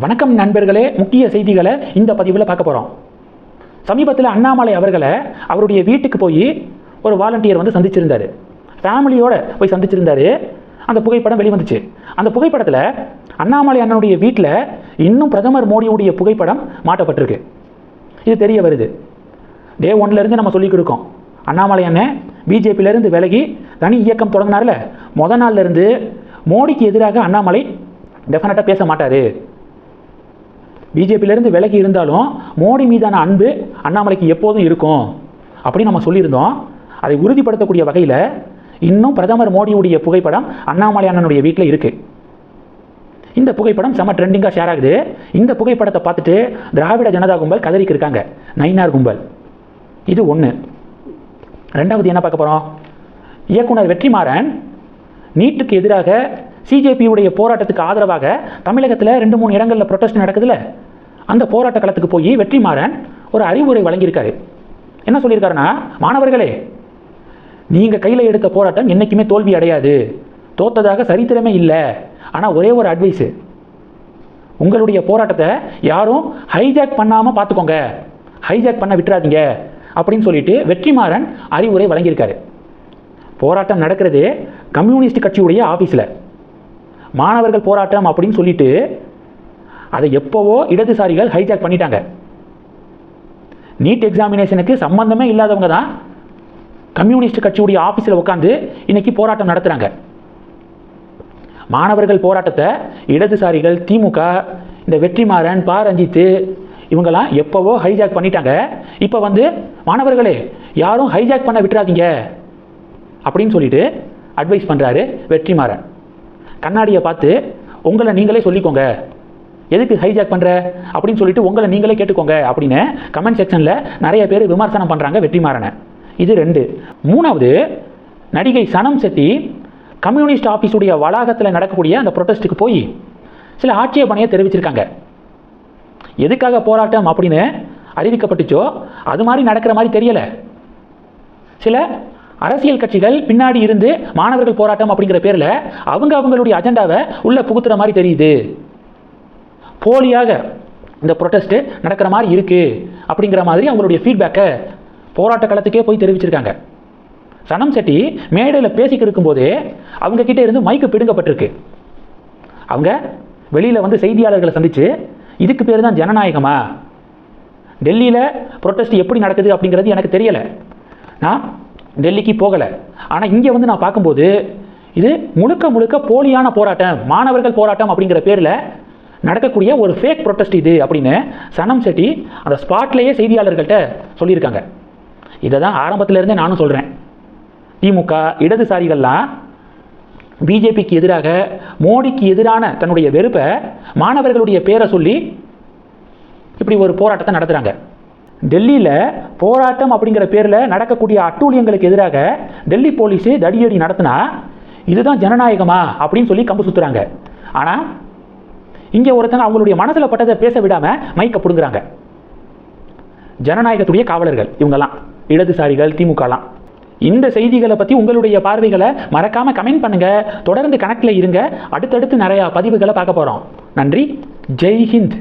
வணக்கம் நண்பர்களே, முக்கிய செய்திகளை இந்த பதிவில் பார்க்க போகிறோம். சமீபத்தில் அண்ணாமலை அவர்களை அவருடைய வீட்டுக்கு போய் ஒரு வாலண்டியர் வந்து சந்திச்சிருந்தார். ஃபேமிலியோடு போய் சந்திச்சிருந்தார். அந்த புகைப்படம் வெளிவந்துச்சு. அந்த புகைப்படத்தில் அண்ணாமலை அண்ணனுடைய வீட்டில் இன்னும் பிரதமர் மோடியுடைய புகைப்படம் மாட்டப்பட்டிருக்கு. இது தெரிய வருது. டே 1லேருந்து நம்ம சொல்லிக்கிட்டு இருக்கோம், அண்ணாமலை அண்ணன் பிஜேபியிலேருந்து விலகி தனி இயக்கம் தொடங்கினார்ல, மொதல் நாள்லேருந்து மோடிக்கு எதிராக அண்ணாமலை டெஃபினட்டாக பேச மாட்டார். பிஜேபியிலேருந்து விலகி இருந்தாலும் மோடி மீதான அன்பு அண்ணாமலைக்கு எப்போதும் இருக்கும் அப்படின்னு நம்ம சொல்லியிருந்தோம். அதை உறுதிப்படுத்தக்கூடிய வகையில் இன்னும் பிரதமர் மோடியுடைய புகைப்படம் அண்ணாமலை அண்ணனுடைய வீட்டில் இருக்குது. இந்த புகைப்படம் செம ட்ரெண்டிங்காக ஷேர் ஆகுது. இந்த புகைப்படத்தை பார்த்துட்டு திராவிட ஜனதா கும்பல் கதறிக்கு இருக்காங்க, நயினார் கும்பல். இது ஒன்று. ரெண்டாவது என்ன பார்க்க போகிறோம், இயக்குனர் வெற்றிமாறன் நீட்டுக்கு எதிராக சிஜேபியுடைய போராட்டத்துக்கு ஆதரவாக தமிழகத்தில் 2-3 இடங்களில் ப்ரொட்டஸ்ட் நடக்குதுல்ல, அந்த போராட்ட களத்துக்கு போய் வெற்றிமாறன் ஒரு அறிவுரை வழங்கியிருக்காரு. என்ன சொல்லியிருக்காருன்னா, மாணவர்களே, நீங்கள் கையில் எடுத்த போராட்டம் என்றைக்குமே தோல்வி அடையாது, தோத்ததாக சரித்திரமே இல்லை. ஆனால் ஒரே ஒரு அட்வைஸு, உங்களுடைய போராட்டத்தை யாரும் ஹைஜாக் பண்ணாமல் பார்த்துக்கோங்க, ஹைஜாக் பண்ண விட்டுறாதீங்க அப்படின்னு சொல்லிட்டு வெற்றிமாறன் அறிவுரை வழங்கியிருக்காரு. போராட்டம் நடக்கிறது கம்யூனிஸ்ட் கட்சியுடைய ஆஃபீஸில். மாணவர்கள் போராட்டம் அப்படின்னு சொல்லிட்டு அதை எப்போவோ இடதுசாரிகள் ஹைஜாக் பண்ணிட்டாங்க. நீட் எக்ஸாமினேஷனுக்கு சம்பந்தமே இல்லாதவங்க தான் கம்யூனிஸ்ட் கட்சியுடைய ஆஃபீஸில் உட்காந்து இன்னைக்கு போராட்டம் நடத்துகிறாங்க. மாணவர்கள் போராட்டத்தை இடதுசாரிகள், திமுக, இந்த வெற்றிமாறன், ப. ரஞ்சித் இவங்கெல்லாம் எப்போவோ ஹைஜாக் பண்ணிட்டாங்க. இப்போ வந்து மாணவர்களே யாரும் ஹைஜாக் பண்ண விட்டுறாதீங்க அப்படின்னு சொல்லிட்டு அட்வைஸ் பண்ணுறாரு வெற்றிமாறன். கண்ணாடியை பார்த்து உங்களை நீங்களே சொல்லிக்கோங்க, எதுக்கு ஹைஜாக் பண்ணுற அப்படின்னு சொல்லிட்டு உங்களை நீங்களே கேட்டுக்கோங்க அப்படின்னு கமெண்ட் செக்ஷனில் நிறைய பேர் விமர்சனம் பண்ணுறாங்க வெற்றிமாறனை. இது 2. மூணாவது, நடிகை சனம் செட்டி கம்யூனிஸ்ட் ஆஃபீஸுடைய வளாகத்தில் நடக்கக்கூடிய அந்த ப்ரொட்டஸ்ட்டுக்கு போய் சில ஆட்சேபனையை தெரிவிச்சிருக்காங்க. எதுக்காக போராட்டம் அப்படின்னு அறிவிக்கப்பட்டுச்சோ அது மாதிரி நடக்கிற மாதிரி தெரியலை. சில அரசியல் கட்சிகள் பின்னாடி இருந்து மாணவர்கள் போராட்டம் அப்படிங்கிற பேரில் அவங்களுடைய அஜெண்டாவை உள்ள புகுத்துற மாதிரி தெரியுது. போலியாக இந்த ப்ரொட்டஸ்ட்டு நடக்கிற மாதிரி இருக்குது அப்படிங்கிற மாதிரி அவங்களுடைய ஃபீட்பேக்கை போராட்ட களத்துக்கே போய் தெரிவிச்சிருக்காங்க. சனம் செட்டி மேடையில் பேசிக்கிட்டு இருக்கும்போதே அவங்க கிட்டே இருந்து மைக்கு பிடுங்கப்பட்டிருக்கு. அவங்க வெளியில் வந்து செய்தியாளர்களை சந்தித்து, இதுக்கு பேர் தான் ஜனநாயகமா? டெல்லியில் ப்ரொட்டஸ்ட் எப்படி நடக்குது அப்படிங்கிறது எனக்கு தெரியலை, நான் டெல்லிக்கு போகலை. ஆனால் இங்கே வந்து நான் பார்க்கும்போது இது முழுக்க முழுக்க போலியான போராட்டம், மாணவர்கள் போராட்டம் அப்படிங்கிற பேரில் நடக்கக்கூடிய ஒரு ஃபேக் ப்ரொட்டஸ்ட் இது அப்படின்னு சனம் செட்டி அந்த ஸ்பாட்லேயே செய்தியாளர்கள்ட்ட சொல்லியிருக்காங்க. இதை தான் ஆரம்பத்திலேருந்தே நானும் சொல்கிறேன். திமுக, இடதுசாரிகள்லாம் பிஜேபிக்கு எதிராக, மோடிக்கு எதிரான தன்னுடைய வெறுப்பை மாணவர்களுடைய பேரை சொல்லி இப்படி ஒரு போராட்டத்தை நடத்துகிறாங்க. டெல்லியில் போராட்டம் அப்படிங்கிற பேரில் நடக்கக்கூடிய அட்டூழியங்களுக்கு எதிராக டெல்லி போலீஸு தடியடி நடத்தினா இதுதான் ஜனநாயகமா அப்படின்னு சொல்லி கம்பு சுற்றுறாங்க. ஆனால் இங்கே ஒருத்தங்க அவங்களுடைய மனசில் பட்டதை பேச விடாமல் மைக்க பிடுங்குறாங்க. ஜனநாயகத்துடைய காவலர்கள் இவங்கெல்லாம், இடதுசாரிகள், திமுகலாம். இந்த செய்திகளை பற்றி உங்களுடைய பார்வைகளை மறக்காமல் கமெண்ட் பண்ணுங்கள். தொடர்ந்து கனெக்டில் இருங்க. அடுத்தடுத்து நிறையா பதிவுகளை பார்க்க போகிறோம். நன்றி. ஜெய் ஹிந்த்.